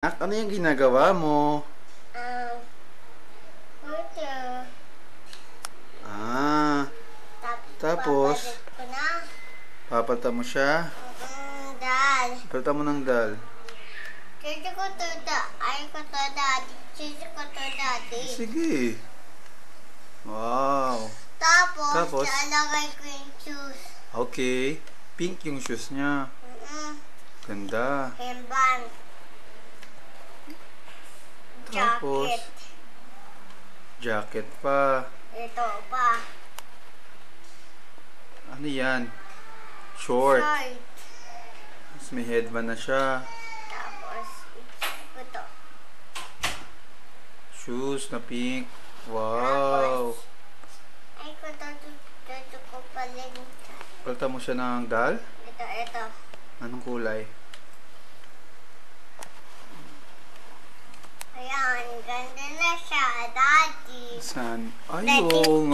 Ano yung ginagawa mo? Photo. Ah, tapos, Papalit ko na. papalitan mo siya? Dal. Palitan mo ng dal. Chichi ko to ay ko to daddy. Chichi ko to daddy. Sige. Wow. Tapos, Tapos? lalagay ko yung shoes. Okay. Pink yung shoes niya. Ganda. Hemban. Tapos, Jacket. jacket pa. Ito pa. Ano yan? Short. Short. Tapos may headband na siya. Tapos, ito. Shoes na pink. Wow. Ay ko to ko pala. Palitan mo siya ng dal? Ito. Anong kulay? Ayan, ganda na siya, daddy. Saan? Ay, Daddy. oo nga.